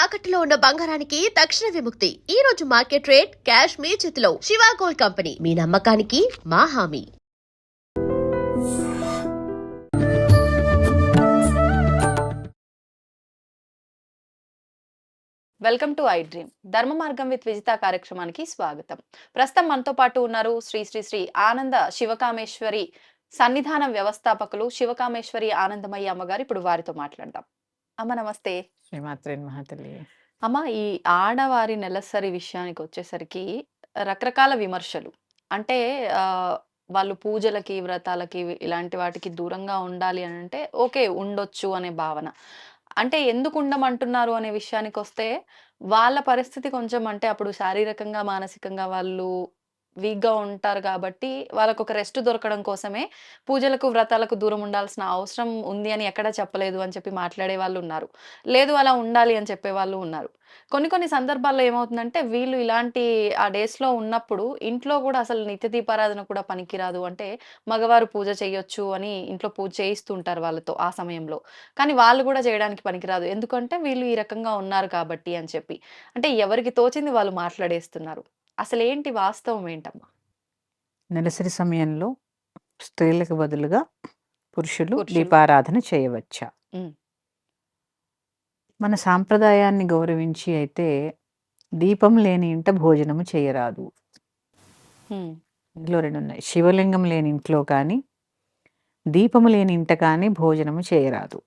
తాకట్టులో ఉన్న బంగారానికి తక్షణ విముక్తి. ఈ రోజు మార్కెట్ రేట్ క్యాష్ మీ చేతిలో. శివ గోల్డ్ కంపెనీ, మీ నమ్మకానికి మా హామీ. Welcome to I dream. ధర్మ మార్గం విత్ విజిత కార్యక్రమానికి స్వాగతం. ప్రస్తుతం మనతో పాటు ఉన్నారు శ్రీ శ్రీ శ్రీ ఆనంద శివకామేశ్వరి సన్నిధానం వ్యవస్థాపకులు శివకామేశ్వరి ఆనందమయ్య అమ్మగారు. ఇప్పుడు వారితో మాట్లాడదాం. అమ్మ నమస్తే. శ్రీమాత్రే మహాతల్లి. అమ్మ, ఈ ఆడవారి నెలసరి విషయానికి వచ్చేసరికి రకరకాల విమర్శలు. అంటే వాళ్ళు పూజలకి, వ్రతాలకి, ఇలాంటి వాటికి దూరంగా ఉండాలి అని అంటే ఓకే, ఉండొచ్చు అనే భావన. అంటే ఎందుకు ఉండమంటున్నారు అనే విషయానికి వస్తే వాళ్ళ పరిస్థితి కొంచెం, అంటే అప్పుడు శారీరకంగా, మానసికంగా వాళ్ళు వీక్‌గా ఉంటారు కాబట్టి వాళ్ళకొక రెస్ట్ దొరకడం కోసమే పూజలకు, వ్రతాలకు దూరం ఉండాల్సిన అవసరం ఉంది అని ఎక్కడా చెప్పలేదు అని చెప్పి మాట్లాడే వాళ్ళున్నారు. లేదు అలా ఉండాలి అని చెప్పేవాళ్ళు ఉన్నారు. కొన్ని కొన్ని సందర్భాల్లో ఏమవుతుందంటే వీళ్ళు ఇలాంటి ఆ డేస్‌లో ఉన్నప్పుడు ఇంట్లో గూడా అసలు నిత్య దీపారాధన కూడా పనికిరాదు. అంటే మగవారు పూజ చేయొచ్చు అని ఇంట్లో పూజ చేయిస్తూ ఉంటారు వాళ్ళతో ఆ సమయంలో. కానీ వాళ్ళు గూడా చేయడానికి పనికిరాదు. ఎందుకంటే వీళ్ళు ఈ రకంగా ఉన్నారు కాబట్టి అని చెప్పి. అంటే ఎవరికి తోచింది వాళ్ళు మాట్లాడేస్తున్నారు. అసలేంటి వాస్తవం ఏంటమ్మా? నెలసరి సమయంలో స్త్రీలకు బదులుగా పురుషులు దీపారాధన చేయవచ్చా? మన సాంప్రదాయాన్ని గౌరవించి అయితే దీపం లేని ఇంట భోజనము చేయరాదు. ఇందులో రెండు ఉన్నాయి. శివలింగం లేని ఇంట్లో కానీ, దీపము లేని ఇంట కానీ భోజనము చేయరాదు.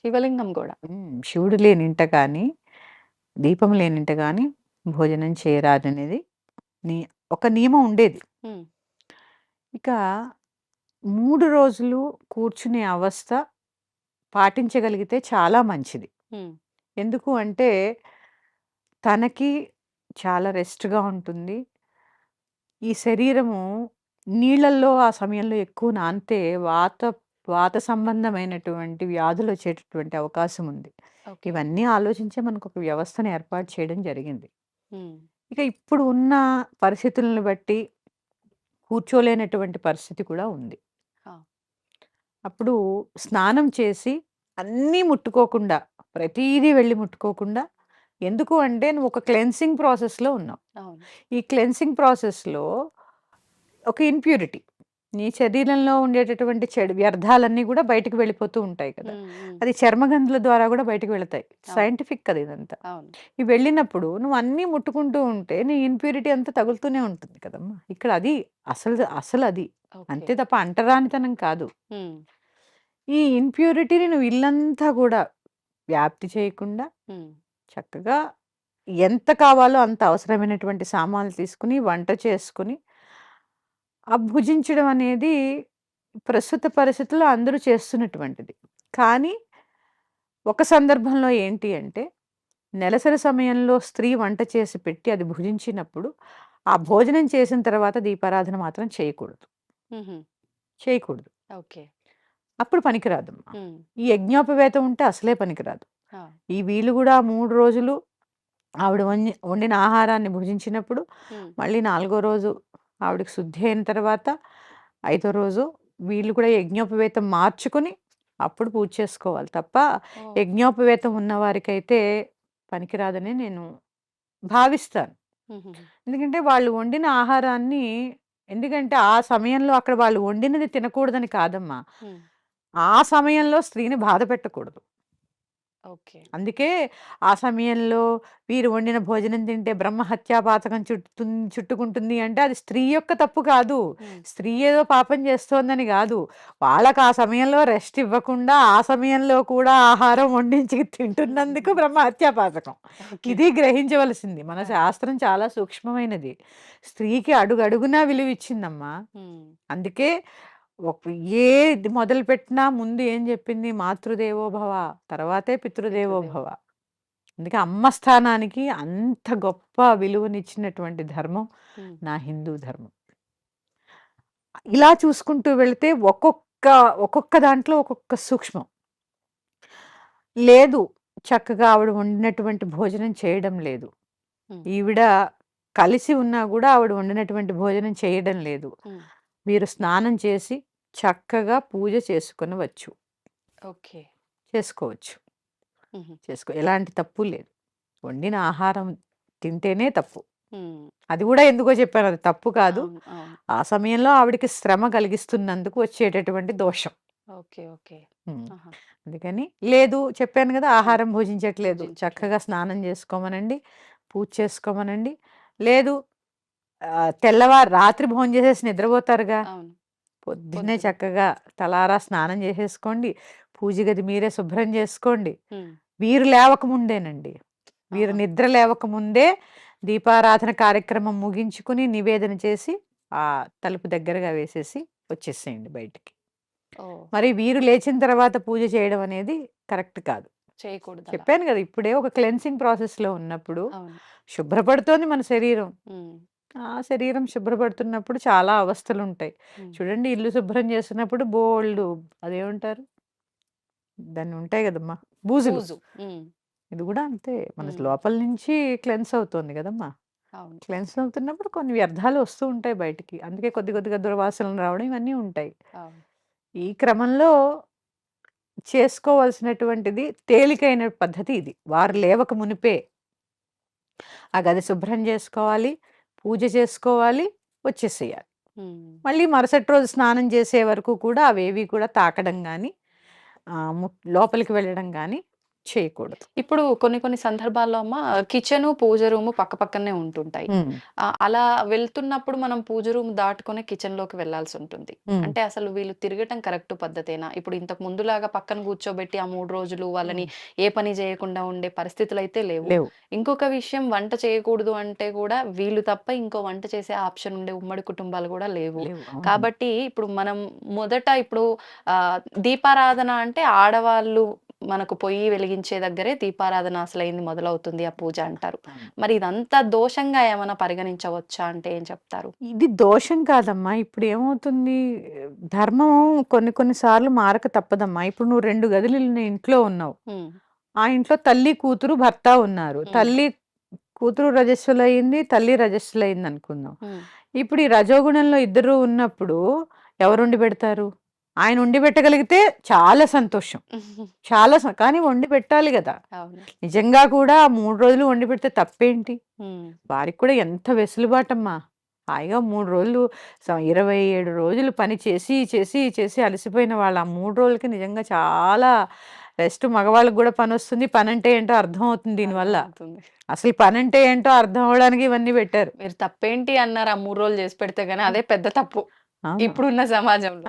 శివలింగం కూడా? శివుడు లేని ఇంట కానీ, దీపం లేని ఇంట కానీ భోజనం చేయరాదు అనేది ఒక నియమం ఉండేది. ఇక 3 రోజులు కూర్చునే అవస్థ పాటించగలిగితే చాలా మంచిది. ఎందుకు అంటే తనకి చాలా రెస్ట్‌గా ఉంటుంది. ఈ శరీరము నీళ్ళల్లో ఆ సమయంలో ఎక్కువ నానితే వాత సంబంధమైనటువంటి వ్యాధులు వచ్చేటటువంటి అవకాశం ఉంది. ఇవన్నీ ఆలోచించే మనకొక వ్యవస్థను ఏర్పాటు చేయడం జరిగింది. ఇక ఇప్పుడు ఉన్న పరిస్థితులను బట్టి కూర్చోలేనటువంటి పరిస్థితి కూడా ఉంది. అప్పుడు స్నానం చేసి అన్నీ ముట్టుకోకుండా, ప్రతీదీ వెళ్ళి ముట్టుకోకుండా, ఎందుకు అంటే నువ్వు ఒక క్లెన్సింగ్ ప్రాసెస్‌లో ఉన్నావు. ఈ క్లెన్సింగ్ ప్రాసెస్‌లో ఒక ఇంప్యూరిటీ, నీ శరీరంలో ఉండేటటువంటి చెడు వ్యర్థాలన్నీ కూడా బయటకు వెళ్ళిపోతూ ఉంటాయి కదా. అది చర్మగంధుల ద్వారా కూడా బయటకు వెళతాయి. సైంటిఫిక్ కదా ఇదంతా. ఇవి వెళ్ళినప్పుడు నువ్వు అన్నీ ముట్టుకుంటూ ఉంటే నీ ఇంప్యూరిటీ అంతా తగులుతూనే ఉంటుంది కదమ్మా. ఇక్కడ అది అసలు అది అంతే తప్ప అంటరానితనం కాదు. ఈ ఇంప్యూరిటీని నువ్వు ఇల్లంతా కూడా వ్యాప్తి చేయకుండా చక్కగా ఎంత కావాలో అంత అవసరమైనటువంటి సామాన్లు తీసుకుని వంట చేసుకుని భుజించడం అనేది ప్రస్తుత పరిస్థితుల్లో అందరూ చేస్తున్నటువంటిది. కానీ ఒక సందర్భంలో ఏంటి అంటే నెలసరి సమయంలో స్త్రీ వంట చేసి పెట్టి అది భుజించినప్పుడు ఆ భోజనం చేసిన తర్వాత దీపారాధన మాత్రం చేయకూడదు. చేయకూడదు. ఓకే. అప్పుడు పనికిరాదమ్మా. ఈ యజ్ఞోపవేతం ఉంటే అసలే పనికిరాదు. ఈ వీళ్ళు కూడా 3 రోజులు ఆవిడ వండిన ఆహారాన్ని భుజించినప్పుడు మళ్ళీ 4గో రోజు ఆవిడకి శుద్ధి అయిన తర్వాత 5వ రోజు వీళ్ళు కూడా యజ్ఞోపవేతం మార్చుకుని అప్పుడు పూజ చేసుకోవాలి తప్ప యజ్ఞోపవేతం ఉన్న వారికైతే పనికిరాదని నేను భావిస్తాను. ఎందుకంటే వాళ్ళు వండిన ఆహారాన్ని, ఎందుకంటే ఆ సమయంలో అక్కడ వాళ్ళు వండినది తినకూడదని కాదమ్మా, ఆ సమయంలో స్త్రీని బాధ పెట్టకూడదు. అందుకే ఆ సమయంలో వీరు వండిన భోజనం తింటే బ్రహ్మహత్యాపాతకం చుట్టుకుంటుంది అంటే అది స్త్రీ యొక్క తప్పు కాదు. స్త్రీ ఏదో పాపం చేస్తోందని కాదు. వాళ్ళకి ఆ సమయంలో రెస్ట్ ఇవ్వకుండా ఆ సమయంలో కూడా ఆహారం వండించి తింటున్నందుకు బ్రహ్మహత్యాపాతకం. ఇది గ్రహించవలసింది. మన శాస్త్రం చాలా సూక్ష్మమైనది. స్త్రీకి అడుగడుగునా విలువ ఇచ్చిందమ్మా. అందుకే ఏది మొదలుపెట్టినా ముందు ఏం చెప్పింది? మాతృదేవోభవ, తర్వాతే పితృదేవోభవ. అందుకే అమ్మ స్థానానికి అంత గొప్ప విలువనిచ్చినటువంటి ధర్మం నా హిందూ ధర్మం. ఇలా చూసుకుంటూ వెళితే ఒక్కొక్క దాంట్లో ఒక్కొక్క సూక్ష్మం. లేదు, చక్కగా ఆవిడ వండినటువంటి భోజనం చేయడం లేదు, ఈవిడ కలిసి ఉన్నా కూడా ఆవిడ వండినటువంటి భోజనం చేయడం లేదు, మీరు స్నానం చేసి చక్కగా పూజ చేసుకొనవచ్చు. చేసుకోవచ్చు. ఎలాంటి తప్పు లేదు. వండిన ఆహారం తింటేనే తప్పు. హ్మ్. అది కూడా ఎందుకో చెప్పాను, అది తప్పు కాదు. అవును. అవును. ఆ సమయంలో ఆవిడకి శ్రమ కలిగిస్తున్నందుకు వచ్చేటటువంటి దోషం. ఓకే. ఓకే. హ్మ్. ఆహా! అందుకని లేదు, చెప్పాను కదా, అవును. ఆహారం భుజించట్లేదు. భుజించట్లేదు. చక్కగా స్నానం చేసుకోమనండి, పూజ చేసుకోమనండి. లేదు తెల్లవారు రాత్రి భోంచేసేసి నిద్రపోతారుగా, అవును. పొద్దున్నే పొద్దున. చక్కగా తలారా స్నానం చేసేసుకోండి. పూజ గది మీరే శుభ్రం చేసుకోండి. హ్మ్. వీరు లేవకముందేనండి. వీరు ఆహా! నిద్ర లేవకముందే దీపారాధన కార్యక్రమం ముగించుకుని నివేదన చేసి ఆ తలుపు దగ్గరగా వేసేసి వచ్చేసేయండి బయటికి. ఓహ్! మరి వీరు లేచిన తర్వాత పూజ చేయడం అనేది కరెక్ట్ కాదు. చేయకూడదలా. చెప్పాను కదా, ఇప్పుడే ఒక క్లెన్సింగ్ ప్రాసెస్‌లో ఉన్నప్పుడు అవును. శుభ్రపడుతోంది మన శరీరం. హ్మ్. ఆ శరీరం శుభ్రపడుతున్నప్పుడు చాలా అవస్థలుంటాయి. హ్మ్. చూడండి, ఇల్లు శుభ్రం చేస్తున్నప్పుడు బోలెడు అదేమంటారు? దాన్ని ఉంటాయి కదమ్మా! బూజులు. బూజు. హ్మ్. ఇది కూడా అంతే. మన హ్మ్. లోపల నుంచి క్లెన్స్ అవుతోంది కదమ్మా! అవును. క్లెన్స్ అవుతున్నప్పుడు కొన్ని వ్యర్థాలు వస్తూ ఉంటాయి బయటికి. అందుకే కొద్ది కొద్దిగా దుర్వాసనలు రావడం ఇవన్నీ ఉంటాయి. అవును. ఈ క్రమంలో చేసుకోవాల్సినటువంటిది తేలికైన పద్ధతి ఇది. వారు హ్మ్. లేవక మునిపే ఆ గది శుభ్రం చేసుకోవాలి, పూజ చేసుకోవాలి, వచ్చేసేయాలి. హ్మ్. మళ్ళీ మరుసటి రోజు స్నానం చేసే వరకు కూడా అవేవి కూడా తాకడం గానీ, లోపలికి వెళ్ళడం గానీ చేయకూడదు. ఇప్పుడు కొన్ని కొన్ని సందర్భాల్లో అమ్మ కిచెను, పూజ రూము పక్కపక్కనే ఉంటుంటాయి. హ్మ్. అలా వెళ్తున్నప్పుడు మనం పూజ రూమ్ దాటుకొనే కిచెన్‌లోకి వెళ్ళాల్సుంటుంది. హ్మ్. అంటే అసలు వీళ్ళు తిరగటం కరెక్ట్ పద్ధతేనా? ఇప్పుడు ఇంతకు ముందులాగా పక్కన కూర్చోబెట్టి ఆ 3 రోజులు వాళ్ళని హ్మ్. ఏ పని చేయకుండా ఉండే పరిస్థితులైతే లేవు. లేవు. ఇంకొక విషయం వంట చేయకూడదు అంటే కూడా వీళ్ళు తప్ప ఇంకో వంట చేసే ఆప్షన్ ఉండే ఉమ్మడి కుటుంబాలు కూడా లేవు. లేవు. అవునమ్మా. కాబట్టి ఇప్పుడు మనం మొదట ఇప్పుడు దీపారాధన అంటే ఆడవాళ్ళు మనకు పొయ్యి వెలిగించే దగ్గరే దీపారాధన అసలైంది మొదలవుతుంది ఆ పూజ అంటారు. అవును. మరి ఇదంతా దోషంగా ఏమన్నా పరిగణించవచ్చా అంటే ఏం చెప్తారు? ఇది దోషం కాదమ్మా. ఇప్పుడేమవుతుంది, ధర్మం కొన్ని కొన్ని సార్లు మారక తప్పదమ్మా. ఇప్పుడు నువ్వు 2 గదులు ఇంట్లో ఉన్నావు. హ్మ్. ఆ ఇంట్లో తల్లి, కూతురు, భర్త ఉన్నారు. హ్మ్. తల్లి కూతురు రజస్వలయింది, తల్లి రజస్వలయిందనుకుందాం. హ్మ్. ఇప్పుడు ఈ రజోగుణంలో ఇద్దరు ఉన్నప్పుడు ఎవరొండి పెడతారు? ఆయన వండి పెట్టగలిగితే చాలా సంతోషం. కానీ వండి పెట్టాలి గదా! అవును. నిజంగా కూడా ఆ 3 రోజులు వండి పెడితే తప్పేంటి? హ్మ్. వారికి కూడా ఎంత వెసులుబాటమ్మా. హాయిగా 3 రోజులు 27 రోజులు పని చేసి, చేసి, చేసి అలసిపోయిన వాళ్ళు ఆ 3 రోజులకి నిజంగా చాలా రెస్ట్. మగవాళ్ళకి గూడా పనొస్తుంది. పనంటే ఏంటో అర్థమవుతుంది దీనివల్ల. అర్థమవుతుంది. అసలు పనంటే ఏంటో అర్థం అవ్వడానికి ఇవన్నీ పెట్టారు. మీరు తప్పేంటి అన్నారు ఆ 3 రోజులు చేసి పెడితే గాని అదే పెద్ద తప్పు. అవును. ఇప్పుడున్న సమాజంలో.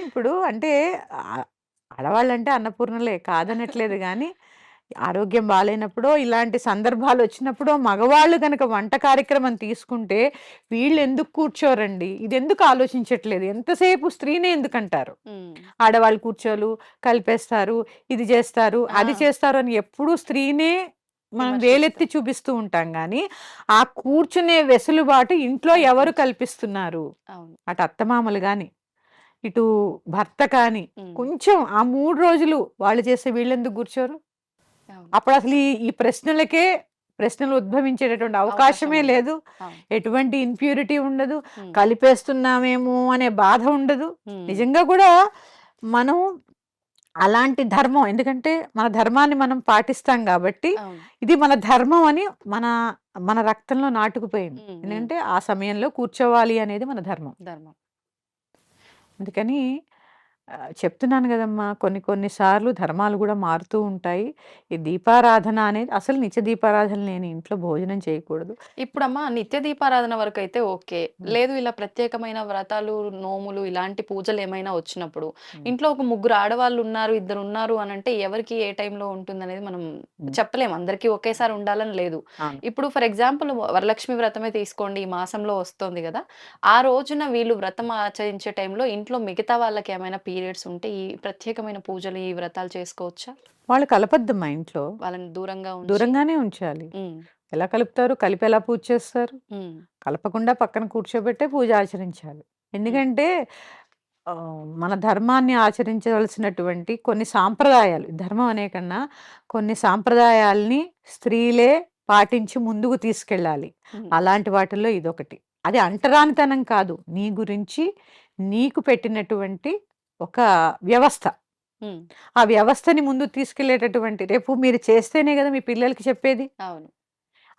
ఇప్పుడు అంటే ఆహ్, ఆడవాళ్ళంటే అన్నపూర్ణలే కాదనట్లేదు గానీ, ఆరోగ్యం బాలేనప్పుడో, ఇలాంటి సందర్భాలొచ్చినప్పుడో మగవాళ్ళు గనక వంట కార్యక్రమం తీసుకుంటే, వీళ్ళెందుకు కూర్చోరండి? ఇదెందుకు ఆలోచించట్లేదు? ఎంతసేపు స్త్రీనే ఎందుకంటారు? హ్మ్. ఆడవాళ్ళు కూర్చోలు, కలిపేస్తారు, ఇది చేస్తారు, అది ఆ! చేస్తారు అని ఎప్పుడూ స్త్రీనే మనం వేలెత్తి విమర్శిస్తాం. చూపిస్తూ ఉంటాం గానీ, ఆ కూర్చునే వెసులుబాటు ఇంట్లో ఎవరు కల్పించు. కల్పిస్తున్నారు? అవును. అటు అత్తమామలు గాని, ఇటు భర్త కానీ, హ్మ్. కొంచెం ఆ 3 రోజులు వాళ్ళు చేస్తే వీళ్ళెందుకు కూర్చోరు? అవును. అప్పుడసలు ఈ ప్రశ్నలకే ప్రశ్నలు ఉద్భవించేటటువంటి అవకాశం అవకాశమే ఉండదు. లేదు. అవును. ఎటువంటి ఇంప్యూరిటీ ఉండదు. హ్మ్. కలిపేస్తున్నామేమో అనే బాధ ఉండదు. హ్మ్. నిజంగా కూడా మనం అలాంటి ధర్మం, ఎందుకంటే మన ధర్మాన్ని మనం పాటిస్తాం గాబట్టి, అవును. ఇది మన ధర్మం అని మన మన రక్తంలో నాటుకుపోయింది. హ్మ్. హ్మ్. ఎందుకంటే ఆ సమయంలో కూర్చోవాలి అనేది మన ధర్మం. ధర్మం. అందుకని చెప్తున్నాను గదమ్మా! కొన్ని కొన్ని సార్లు ధర్మాలు గూడా మారుతూ ఉంటాయి. ఈ దీపారాధన అనేది అసలు నిత్య దీపారాధన లేని ఇంట్లో భోజనం చేయకూడదు. ఇప్పుడమ్మా నిత్య దీపారాధన వరకైతే ఓకే. హ్మ్. లేదు ఇలా ప్రత్యేకమైన వ్రతాలు, నోములు ఇలాంటి పూజలేమైనా వచ్చినప్పుడు, హ్మ్. ఇంట్లో ఒక ముగ్గురు ఆడవాళ్ళున్నారు, ఇద్దరున్నారు అనంటే ఎవరికి ఏ టైంలో ఉంటుందనేది మనం హ్మ్. చెప్పలేం. అందరికీ ఒకేసారి ఉండాలని లేదు. అవును. ఇప్పుడు ఫర్ ఎగ్జాంపుల్ వరలక్ష్మి వ్రతమే తీసుకోండి. ఈ మాసంలో వస్తోంది గదా! ఆ రోజున వీళ్ళు వ్రతం ఆచరించే టైంలో ఇంట్లో మిగతా వాళ్ళకేమైనా పీరియడ్స్ ఉంటే ఈ ప్రత్యేకమైన పూజలు, ఈ వ్రతాలు చేసుకోవచ్చా? వాళ్ళు కలపొద్దమ్మా ఇంట్లో. వాళ్ళని దూరంగా ఉంచి దూరంగానే ఉంచాలి. హ్మ్. ఎలా కలుపుతారు? కలిపి ఎలా పూజ చేస్తారు? హ్మ్. కలపకుండా పక్కన కూర్చోబెట్టే పూజ ఆచరించాలి. హ్మ్. ఎందుకంటే మన ధర్మాన్ని ఆచరించవలసినటువంటి కొన్ని సాంప్రదాయాలు, ధర్మం అనే కన్నా కొన్ని సాంప్రదాయాల్ని స్త్రీలే పాటించి ముందుకు తీసుకెళ్ళాలి. హ్మ్. అలాంటి వాటిల్లో ఇదొకటి. అది అంటరానితనం కాదు. నీ గురించి నీకు పెట్టినటువంటి ఒక వ్యవస్థ. హ్మ్. ఆ వ్యవస్థని ముందుకు తీసుకెళ్ళేటటువంటి రేపు మీరు చేస్తేనే కదా మీ పిల్లలకి చెప్పేది. అవును.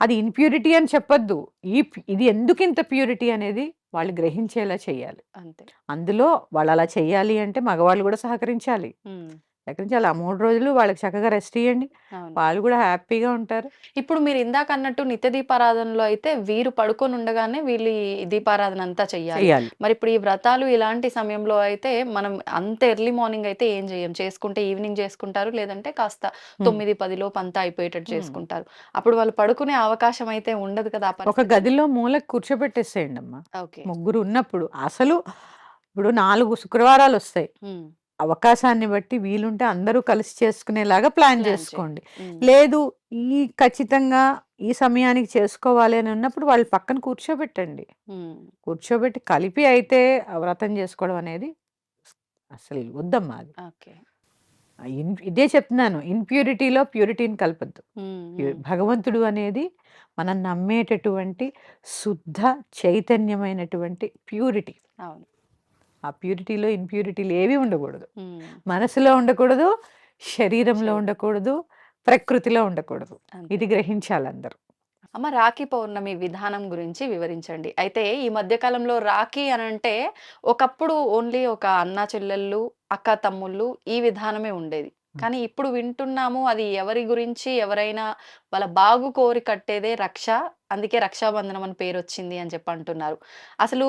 అది ఇంప్యూరిటీ అని చెప్పొద్దు. ఇది ఎందుకింత ప్యూరిటీ అనేది వాళ్ళు గ్రహించేలా చేయాలి. అంతే. అందులో వాళ్ళలా చెయ్యాలి అంటే మగవాళ్ళు గూడా సహకరించాలి. హ్మ్. సహకరించాలి. ఆ 3 రోజులు వాళ్ళకి చక్కగా రెస్ట్ ఇయ్యండి. అవును. వాళ్ళు గూడా హ్యాపీగా ఉంటారు. ఇప్పుడు మీరు ఇందాకన్నట్టు నిత్య దీపారాధనలో అయితే వీరు పడుకొనుండగానే వీళ్ళు ఈ దీపారాధన అంతా చెయ్యాలి. చెయ్యాలి. మరిప్పుడు ఈ వ్రతాలు ఇలాంటి సమయంలో అయితే మనం అంత ఎర్లీ మార్నింగ్ అయితే ఏం జేయం. చేసుకుంటే ఈవినింగ్ చేసుకుంటారు. లేదంటే కాస్త హ్మ్. 9, 10 లోపు అంతా అయిపోయేటట్టు హ్మ్. చేసుకుంటారు. అప్పుడు వాళ్ళు పడుకునే అవకాశం అయితే ఉండదు కదా! ఆ ఒక పరిస్థితిలో. గదిలో మూలకు కూర్చోబెట్టేసేయండమ్మా. ఓకే. ముగ్గురు ఉన్నప్పుడు. అసలు ఇప్పుడు 4 శుక్రవారాలొస్తాయి. హ్మ్. అవకాశాన్ని బట్టి వీలుంటే అందరూ కలిసి చేసుకునేలాగా ప్లాన్ ప్లాన్ జేసుకోండి. చేయండి. హ్మ్. లేదు ఖచ్చితంగా ఈ సమయానికి చేసుకోవాలి అని ఉన్నప్పుడు వాళ్ళు పక్కన కూర్చోబెట్టండి. హ్మ్. కూర్చోబెట్టి కలిపి అయితే ఆ వ్రతం చేసుకోవడం అనేది అసలు వద్దమ్మా అది. ఓకే. ఇదే చెప్తున్నాను. ఇంప్యూరిటీలో ప్యూరిటీని కలపొద్దు. హ్మ్. హ్మ్. భగవంతుడు అనేది మనం నమ్మేటటువంటి శుద్ధ చైతన్యమైనటువంటి ప్యూరిటీ. అవును. ఆ ప్యూరిటీలో ఇంప్యూరిటీలు ఏవి ఉండకూడదు. హ్మ్. మనసులో ఉండకూడదు, శరీరంలో శరీరం. ఉండకూడదు, ప్రకృతిలో ఉండకూడదు. అంతే. ఇది గ్రహించాలి అందరూ. అమ్మ రాఖీ పౌర్ణమి విధానం గురించి వివరించండి. అయితే ఈ మధ్య కాలంలో రాఖీ అనంటే ఒకప్పుడు ఓన్లీ ఒక అన్నా చెల్లెళ్ళు, అక్క తమ్ముళ్ళు ఈ విధానమే ఉండేది. హ్మ్. కానీ ఇప్పుడు వింటున్నాము అది ఎవరి గురించి ఎవరైనా వాళ్ళ బాగు కోరి కట్టేదే రక్ష. అందుకే రక్షాబంధనం అని పేరొచ్చింది అని చెప్పి అంటున్నారు. అసలు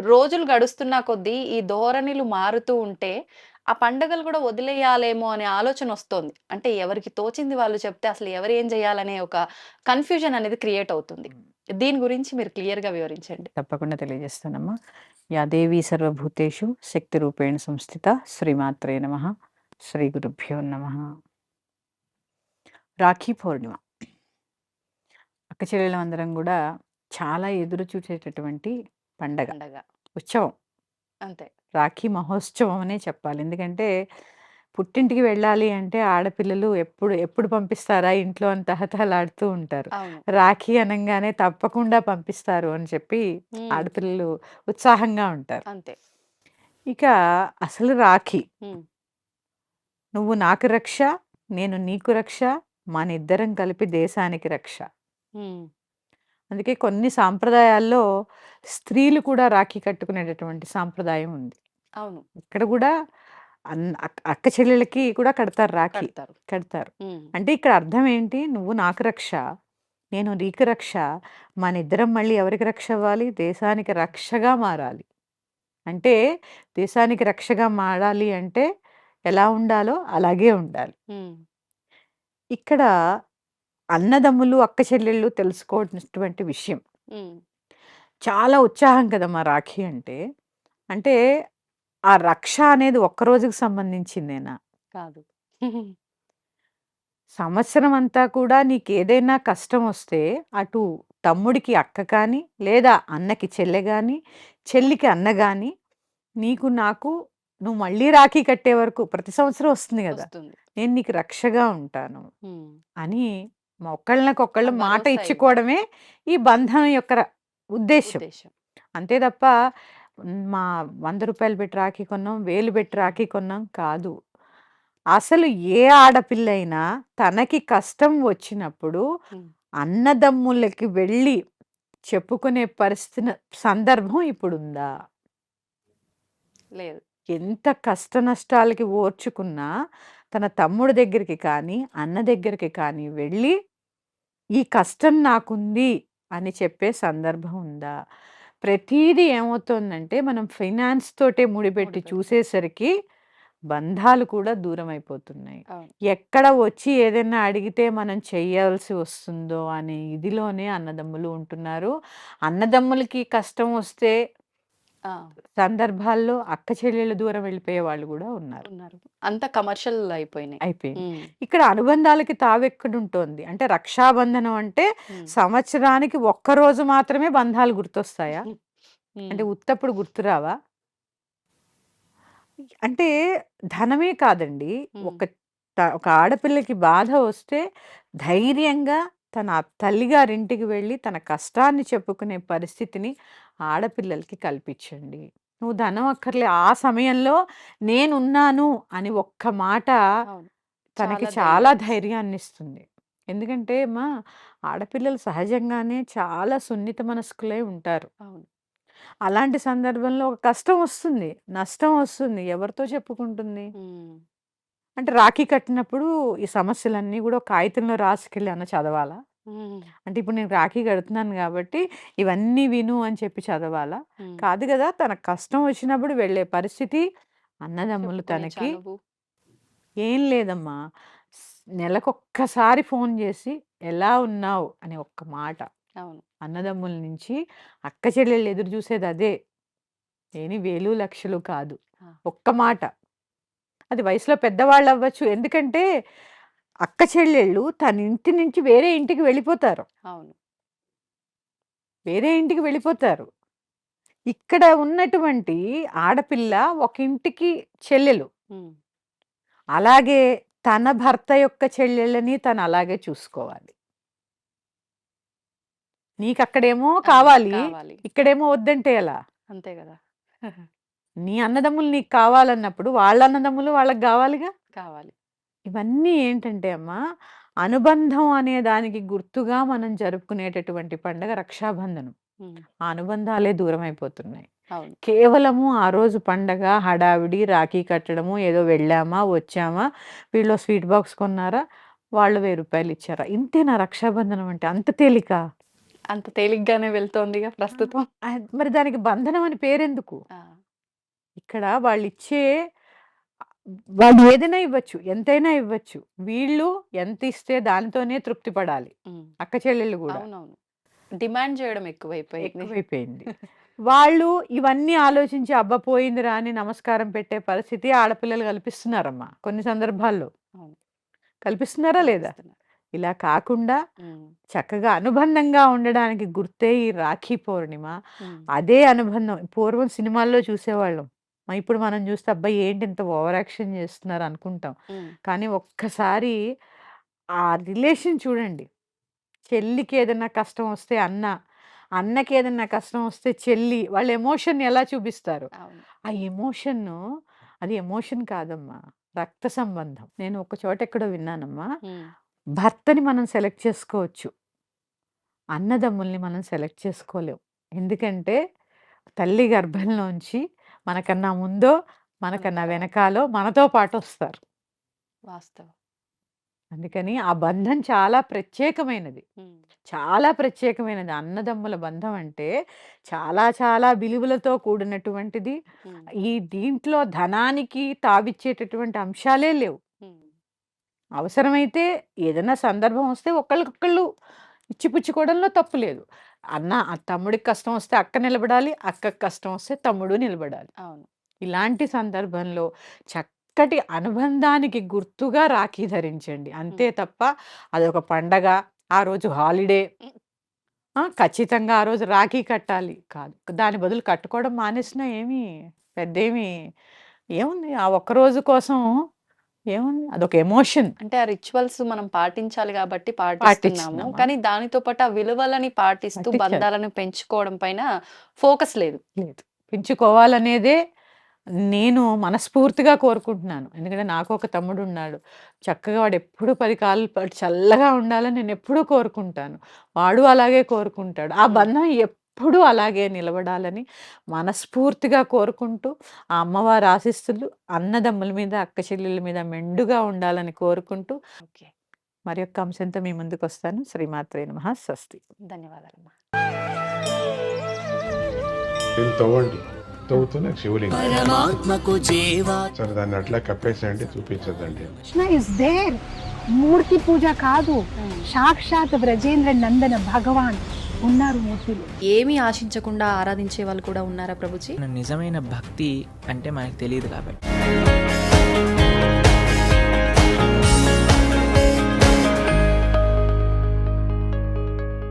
రోజులు గడుస్తున్న కొద్దీ ఈ ధోరణిలు మారుతూ ఉంటే ఆ పండుగలు కూడా వదిలేయాలేమో అనే ఆలోచనొస్తోంది. అంటే ఎవరికి తోచింది వాళ్ళు చెప్తే అసలు ఎవరు ఏం చేయాలనే ఒక కన్‌ఫ్యూజన్ అనేది క్రియేట్ అవుతుంది. హ్మ్. దీని గురించి మీరు క్లియర్‌గా వివరించండి. తప్పకుండా తెలియజేస్తానమ్మా. యా దేవీ సర్వభూతేషు శక్తిరూపేణ సంస్థిత శ్రీమాత్రే నమః. శ్రీ గురుభ్యో నమః. రాఖీ పౌర్ణిమ. అక్క చెల్లెళ్ళమందరం గూడా చాలా ఎదురు చూసేటటువంటి పండగ. పండగ. ఉత్సవం. అంతే. రాఖీ మహోత్సవం అనే చెప్పాలి. ఎందుకంటే పుట్టింటికి వెళ్ళాలి అంటే ఆడపిల్లలు ఎప్పుడు ఎప్పుడు పంపిస్తారా ఇంట్లో అని తహతహలాడుతూ ఉంటారు. అవును. రాఖీ అనంగానే తప్పకుండా పంపిస్తారు అని చెప్పి హ్మ్. ఆడపిల్లలు ఉత్సాహంగా ఉంటారు. అంతే. ఇక అసలు రాఖీ. హ్మ్. నువ్వు నాకు రక్ష, నేను నీకు రక్ష, మనిద్దరం కలిపి దేశానికి రక్ష. హ్మ్. అందుకే కొన్ని సాంప్రదాయాల్లో స్త్రీలు కూడా రాఖీ కట్టుకునేటటువంటి సాంప్రదాయం ఉంది. అవును. ఇక్కడ గూడా అక్క చెల్లెళ్ళకి కూడా కడతారు రాఖీ. కడతారు. కడతారు. హ్మ్. అంటే ఇక్కడ అర్థం ఏంటి? నువ్వు నాకు రక్ష, నేను నీకు రక్ష. మనిద్దరం మళ్ళీ ఎవరికి రక్ష అవ్వాలి? దేశానికి రక్షగా మారాలి. అంటే దేశానికి రక్షగా మారాలి అంటే ఎలా ఉండాలో అలాగే ఉండాలి. హ్మ్. ఇక్కడ అన్నదమ్ములు, అక్క చెల్లెళ్ళు తెలుసుకోవాల్సినటువంటి విషయం. హ్మ్. చాలా ఉత్సాహం కదమ్మా రాఖీ అంటే. అంటే ఆ రక్ష అనేది ఒక్క రోజుకి సంబంధించిందేనా? కాదు. సంవత్సరం అంతా కూడా నీకేదైనా కష్టమొస్తే, అటు తమ్ముడికి అక్క కానీ, లేదా అన్నకి చెల్లె గాని, చెల్లికి అన్న గాని, నీకు నాకు నువ్వు మళ్ళీ రాఖీ కట్టే వరకు ప్రతి సంవత్సరం వస్తుంది గదా! వస్తుంది. నేను నీకు రక్షగా ఉంటాను హ్మ్. అని ఒకళ్ళకొకళ్ళు ఆ మాట భరోసా ఇవ్వడం. ఇచ్చుకోవడమే ఈ బంధం యొక్క ఉద్దేశ్యం. ఉద్దేశ్యం. అంతే తప్ప మా రూ. 100 పెట్టి రాఖీ కొన్నాం, 1000 పెట్టి రాఖీ కొన్నాం కాదు. అసలు ఏ ఆడపిల్లైనా తనకి కష్టం వచ్చినప్పుడు హ్మ్. అన్నదమ్ములకి వెళ్ళి చెప్పుకునే సందర్భం ఇప్పుడుందా? లేదు. ఎంత కష్ట నష్టాలకి ఓర్చుకున్నా తన తమ్ముడి దగ్గరికి కానీ, అన్న దగ్గరికి కానీ వెళ్ళి ఈ కష్టం నాకుంది అని చెప్పే సందర్భం ఉందా? ప్రతీదీ ఏమవుతోందంటే మనం ఫైనాన్స్ తోటే ముడిపెట్టి ముడిపెడతాం. చూసేసరికి బంధాలు కూడా దూరమైపోతున్నాయి. అవును. ఎక్కడ వచ్చి ఏదైనా అడిగితే మనం చెయ్యాల్సి వస్తుందో అనే ఇదిలోనే అన్నదమ్ములు ఉంటున్నారు. అన్నదమ్ములకి కష్టం వస్తే ఆ! సందర్భాల్లో అక్క చెల్లెళ్ళు దూరం వెళ్ళిపోయే వాళ్ళు గూడా ఉన్నారు. ఉన్నారు. అంతా కమర్షియల్ అయిపోయినాయి. అయిపోయింది. హ్మ్. ఇక్కడ అనుబంధాలకి తావెక్కడుంటోంది? అంటే రక్షాబంధనం అంటే హ్మ్. సంవత్సరానికి ఒక్కరోజు మాత్రమే బంధాలు గుర్తొస్తాయా? హ్మ్. అంటే ఉత్తప్పుడు గుర్తురావా? అంటే ధనమే కాదండి. హ్మ్. ఒక ఆడపిల్లకి బాధ వస్తే ధైర్యంగా తన తల్లిగారింటికి వెళ్ళి తన కష్టాన్ని చెప్పుకునే పరిస్థితిని ఆడపిల్లలకి కల్పించండి. నువ్వు ధనం అక్కర్లే. ఆ సమయంలో నేనున్నాను అని ఒక్క మాట అవును. తనకి చాలా చాలా ధైర్యాన్ని ఇస్తుంది. ధైర్యాన్నిస్తుంది. ఎందుకంటే ఆడపిల్లలు సహజంగానే చాలా సున్నిత మనస్కులై ఉంటారు. అవును. అలాంటి సందర్భంలో ఒక కష్టం వస్తుంది, నష్టం వస్తుంది. ఎవరితో చెప్పుకుంటుంది? హ్మ్. అంటే రాఖీ కట్టినప్పుడు ఈ సమస్యలన్నీ గూడా ఒక కాగితంలో రాసుకెళ్ళి అన్న చదవాలా? హ్మ్. అంటే ఇప్పుడు నేను రాఖీ కడుతున్నాను గాబట్టి, ఇవన్నీ విను అని చెప్పి చదవాలా? హ్మ్. కాదు గదా! తనకు కష్టం వచ్చినప్పుడు వెళ్ళే పరిస్థితి అన్నదమ్ములు చెప్పుకునే తనకి చనువు. ఏం లేదమ్మా. నెలకొక్కసారి ఫోను జేసి, "ఎలా ఉన్నావు?" అని ఒక్క మాట. అవును. అన్నదమ్ముల నుంచి అక్క చెల్లెళ్ళు ఎదురు జూసేదదే. ఏని వేలు, లక్షలు కాదు. ఆ! ఒక్క మాట. అది వయసులో పెద్దవాళ్ళవ్వచ్చు. ఎందుకంటే, అక్క చెల్లెళ్ళు తన ఇంటి నుంచి వేరే ఇంటికి వెళ్ళిపోతారు. అవును. వేరే ఇంటికి వెళ్ళిపోతారు. ఇక్కడ ఉన్నటువంటి ఆడపిల్ల ఒక ఇంటికి చెల్లెలు. హ్మ్. అలాగే తన భర్త యొక్క చెల్లెళ్ళని తను అలాగే చూసుకోవాలి. నీకక్కడేమో కావాలి. కావాలి. ఇక్కడేమో వద్దంటే ఎలా? అంతే గదా! నీ అన్నదమ్ములు నీకు కావాలన్నప్పుడు వాళ్ళ అన్నదమ్ములు వాళ్ళకి గావాలిగా? కావాలి. ఇవన్నీ ఏంటంటే అమ్మా, అనుబంధం అనే దానికి గుర్తుగా మనం జరుపుకునేటటువంటి పండగ రక్షాబంధనం. హ్మ్. ఆ అనుబంధాలే దూరమైపోతున్నాయి. అవును. కేవలము ఆ రోజు పండగ, హడావిడి, రాఖీ కట్టడము, ఏదో వెళ్ళామా, వచ్చామా, వీళ్ళో స్వీట్ బాక్స్ కొన్నారా, వాళ్ళు రూ. 1000 ఇచ్చారా? ఇంతేనా రక్షాబంధనం అంటే? అంత తేలికా? అంత తేలిగ్గానే వెళ్తోందిగా ఆ! ప్రస్తుతం. మరి దానికి బంధనం అని పేరెందుకు? ఆ! ఇక్కడ వాళ్ళిచ్చే వాళ్ళు ఏదైనా ఇవ్వచ్చు. ఎంతైనా ఇవ్వచ్చు. వీళ్ళు ఎంతిస్తే దానితోనే తృప్తి పడాలి. హ్మ్. అక్క చెల్లెళ్ళు గూడా. అవునవును. డిమాండ్ చేయడం ఎక్కువైపోయింది. ఎక్కువైపోయింది. వాళ్ళు ఇవన్నీ ఆలోచించి అబ్బా! పోయిందిరా అని నమస్కారం పెట్టే పరిస్థితి ఆడపిల్లలు కల్పిస్తున్నారమ్మా. కొన్ని సందర్భాల్లో. అవును. కల్పిస్తున్నారా లేదా? కల్పిస్తున్నారు. ఇలా కాకుండా హ్మ్. చక్కగా అనుబంధంగా ఉండడానికి గుర్తే ఈ రాఖీ పౌర్ణిమ. హ్మ్. అదే అనుబంధం. పూర్వం సినిమాల్లో చూసేవాళ్ళం. ఇప్పుడు మనం చూస్తే అబ్బా! ఏంటి ఇంత ఓవర్ యాక్షన్ చేస్తున్నారు అనుకుంటాం. హ్మ్. కానీ ఒక్కసారి ఆ రిలేషన్ చూడండి. చెల్లికేదన్నా కష్టం వస్తే అన్న, అన్నకేదన్నా కష్టం వస్తే చెల్లి. వాళ్ళ ఎమోషన్‌ని ఎలా చూపిస్తారు? అవును. ఆ ఎమోషన్ను అది ఎమోషన్ కాదమ్మా. రక్త సంబంధం. నేను ఒక చోట ఎక్కడో విన్నానమ్మా. హ్మ్. భర్తని మనం సెలెక్ట్ చేసుకోవచ్చు. అన్నదమ్ముల్ని మనం సెలెక్ట్ చేసుకోలేం. ఎందుకంటే తల్లి గర్భంలోంచి మనకన్నా ముందో, మన మనకన్నా తర్వాత. వెనకాలో మనతో పాటొస్తారు. వాస్తవం. అందుకని ఆ బంధం చాలా ప్రత్యేకమైనది. హ్మ్. చాలా ప్రత్యేకమైనది. అన్నదమ్ముల బంధం అంటే చాలా చాలా విలువలతో కూడినటువంటిది. హ్మ్. ఈ దీంట్లో ధనానికి తావిచ్చేటటువంటి అంశాలే లేవు. హ్మ్. అవసరమైతే ఏదైనా సందర్భం వస్తే ఒకళ్ళకొకళ్ళు ఇచ్చిపుచ్చుకోవడంలో తప్పు లేదు. తమ్ముడికి కష్టం వస్తే అక్క నిలబడాలి. అక్కకి కష్టం వస్తే తమ్ముడు నిలబడాలి. అవును. ఇలాంటి సందర్భంలో చక్కటి అనుబంధానికి గుర్తుగా రాఖీ ధరించండి. అంతే హ్మ్. తప్ప అదొక పండగ, ఆ రోజు హాలిడే. హ్మ్. ఖచ్చితంగా ఆ రోజు రాఖీ కట్టాలి కాదు. దాని బదులు కట్టుకోవడం మానేసినా పెద్దేమి ఏముంది? ఆ ఒక్కరోజు కోసం ఏముంది? అదొక ఎమోషన్. అంటే ఆ రిచువల్స్ మనం పాటించాలి గాబట్టి పాటిస్తున్నాము. పాటిస్తున్నామా? కానీ దానితో పాటు ఆ విలువలని పాటిస్తూ పట్టించాలి. బంధాలను పెంచుకోవడం పైన ఫోకస్ లేదు. లేదు. పెంచుకోవాలనేదే నేను మనస్ఫూర్తిగా కోరుకుంటున్నాను. ఎందుకంటే నాకు ఒక తమ్ముడున్నాడు. చక్కగా వాడెప్పుడు 10 కాలాల పాటు చల్లగా ఉండాలని నేనెప్పుడూ కోరుకుంటాను. వాడు అలాగే కోరుకుంటాడు. ఆ హ్మ్. బంధం ఎప్పుడూ అలాగే నిలబడాలని మనస్ఫూర్తిగా కోరుకుంటూ, ఆ అమ్మవారి ఆశీస్సులు అన్నదమ్ముల మీద, అక్క చెల్లెళ్ళ మీద మెండుగా ఉండాలని కోరుకుంటూ, ఓకే. మరొక్క అంశంతో మీ ముందుకొస్తాను. శ్రీమాత్రే నమః. స్వస్తి. ధన్యవాదాలమ్మా. దీన్ని తవ్వండి. తవ్వుతూనే శివలింగం. పరమాత్మకు జీవా సరే దాన్ని అట్లా కప్పేసేయండి, చూపించదండి. Krishna is there. మూర్తి పూజ కాదు, సాక్షాత్ బ్రజేంద్ర నందన భగవాన్ ఉన్నారు మూర్తిలో. ఏమీ ఆశించకుండా ఆరాధించే వాళ్ళు కూడా ఉన్నారా ప్రభుజీ? నిజమైన భక్తి అంటే మనకు తెలియదు కాబట్టి